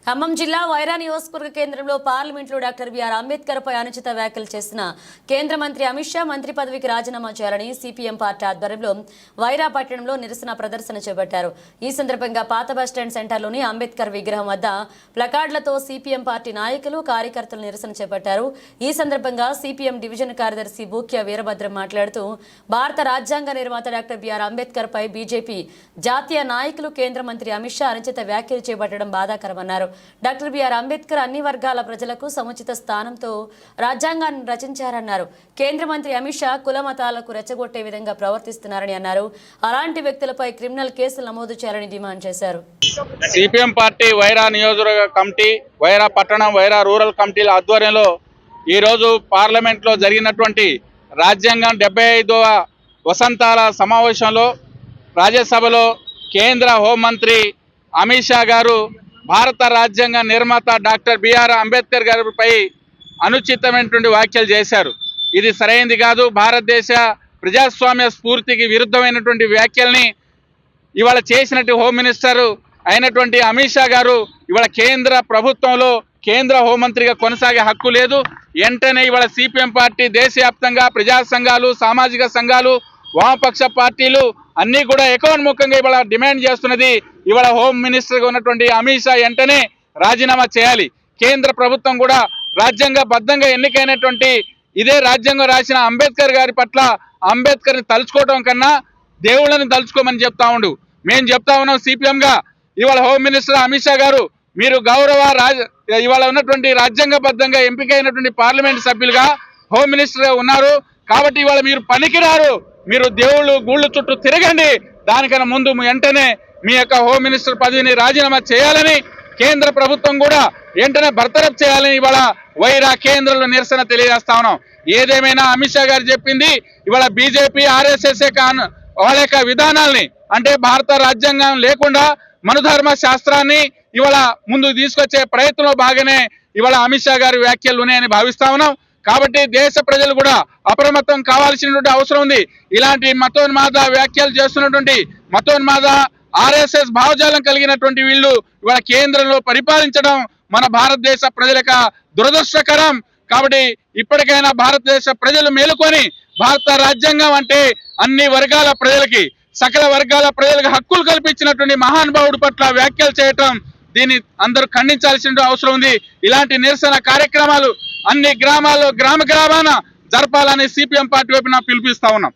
ఖమ్మం జిల్లా వైరా నియోజకవర్గ కేంద్రంలో పార్లమెంట్లో డాక్టర్ బిఆర్ అంబేద్కర్ పై అనుచిత వ్యాఖ్యలు చేసిన కేంద్ర మంత్రి అమిత్ షా మంత్రి పదవికి రాజీనామా చేయాలని సిపిఎం పార్టీ ఆధ్వర్యంలో వైరా పట్టణంలో నిరసన ప్రదర్శన చేపట్టారు. ఈ సందర్భంగా పాత బస్టాండ్ సెంటర్లోని అంబేద్కర్ విగ్రహం వద్ద ప్లకార్డులతో సిపిఎం పార్టీ నాయకులు కార్యకర్తలు నిరసన చేపట్టారు. ఈ సందర్భంగా సిపిఎం డివిజన్ కార్యదర్శి బూక్య వీరభద్రం మాట్లాడుతూ భారత రాజ్యాంగ నిర్మాత డాక్టర్ బిఆర్ అంబేద్కర్ పై బీజేపీ జాతీయ నాయకులు కేంద్ర మంత్రి అమిత్ షా అనుచిత వ్యాఖ్యలు చేపట్టడం బాధాకరమన్నారు. డాక్టర్ బిఆర్ అంబేద్కర్ అన్ని వర్గాల ప్రజలకు సముచిత స్థానంతో రాజ్యాంగాన్ని రచించారన్నారు. కేంద్ర మంత్రి అమిత్ షా కుల మతాలకు రెచ్చగొట్టే విధంగా ప్రవర్తిస్తున్నారని అన్నారు. అలాంటి వ్యక్తులపై క్రిమినల్ కేసులు నమోదు చేయాలని డిమాండ్ చేశారు. సిపిఎం పార్టీ వైరా నియోజకవర్గ కమిటీ, వైరా పట్టణం, వైరా రూరల్ కమిటీల ఆధ్వర్యంలో ఈరోజు పార్లమెంట్లో జరిగినటువంటి రాజ్యాంగం 75వ వసంతాల సమావేశంలో రాజ్యసభలో కేంద్ర హోంమంత్రి అమిత్ షా గారు భారత రాజ్యాంగ నిర్మాత డాక్టర్ బిఆర్ అంబేద్కర్ గారిపై అనుచితమైనటువంటి వ్యాఖ్యలు చేశారు. ఇది సరైనది కాదు. భారతదేశ ప్రజాస్వామ్య స్ఫూర్తికి విరుద్ధమైనటువంటి వ్యాఖ్యల్ని ఇవాళ చేసినట్టు హోమ్ మినిస్టర్ అయినటువంటి అమిత్ షా గారు ఇవాళ కేంద్ర ప్రభుత్వంలో కేంద్ర హోంమంత్రిగా కొనసాగే హక్కు లేదు. వెంటనే ఇవాళ సిపిఎం పార్టీ దేశవ్యాప్తంగా ప్రజా సంఘాలు, సామాజిక సంఘాలు, వామపక్ష పార్టీలు అన్నీ కూడా ఏకోన్ముఖంగా ఇవాళ డిమాండ్ చేస్తున్నది. ఇవాళ హోమ్ మినిస్టర్గా ఉన్నటువంటి అమిత్ షా వెంటనే రాజీనామా చేయాలి. కేంద్ర ప్రభుత్వం కూడా రాజ్యాంగబద్ధంగా ఎన్నికైనటువంటి ఇదే రాజ్యాంగం రాసిన అంబేద్కర్ గారి పట్ల అంబేద్కర్ని తలుచుకోవడం కన్నా దేవుళ్ళని తలుచుకోమని చెప్తా ఉండు. మేము చెప్తా ఉన్నాం సిపిఎంగా. ఇవాళ హోమ్ మినిస్టర్ అమిత్ షా గారు మీరు ఇవాళ ఉన్నటువంటి రాజ్యాంగబద్ధంగా ఎంపికైనటువంటి పార్లమెంట్ సభ్యులుగా హోమ్ మినిస్టర్గా ఉన్నారు కాబట్టి ఇవాళ మీరు పనికిరారు. మీరు దేవుళ్ళు గూళ్ళు చుట్టూ తిరగండి. దానికన్నా ముందు వెంటనే మీ యొక్క హోమ్ మినిస్టర్ పదవిని రాజీనామా చేయాలని కేంద్ర ప్రభుత్వం కూడా వెంటనే బర్తరఫ్ చేయాలని ఇవాళ వైరా కేంద్రంలో నిరసన తెలియజేస్తా ఉన్నాం. ఏదేమైనా అమిత్ షా గారు చెప్పింది ఇవాళ బీజేపీ, ఆర్ఎస్ఎస్ వాళ్ళ యొక్క విధానాల్ని అంటే భారత రాజ్యాంగం లేకుండా మనుధర్మ శాస్త్రాన్ని ఇవాళ ముందుకు తీసుకొచ్చే ప్రయత్నంలో భాగమే ఇవాళ అమిత్ షా గారి వ్యాఖ్యలు ఉన్నాయని భావిస్తా ఉన్నాం. కాబట్టి దేశ ప్రజలు కూడా అప్రమత్తం కావాల్సినటువంటి అవసరం ఉంది. ఇలాంటి మతోన్మాద వ్యాఖ్యలు చేస్తున్నటువంటి మతోన్మాద ఆర్ఎస్ఎస్ భావజాలం కలిగినటువంటి వీళ్ళు ఇవాళ కేంద్రంలో పరిపాలించడం మన భారతదేశ ప్రజలకు దురదృష్టకరం. కాబట్టి ఇప్పటికైనా భారతదేశ ప్రజలు మేలుకొని భారత రాజ్యాంగం అంటే అన్ని వర్గాల ప్రజలకి, సకల వర్గాల ప్రజలకు హక్కులు కల్పించినటువంటి మహానుభావుడి పట్ల వ్యాఖ్యలు చేయటం దీన్ని అందరూ ఖండించాల్సిన అవసరం ఉంది. ఇలాంటి నిరసన కార్యక్రమాలు అన్ని గ్రామాల్లో గ్రామాన జరపాలని సిపిఎం పార్టీ వైపున పిలిపిస్తా ఉన్నాం.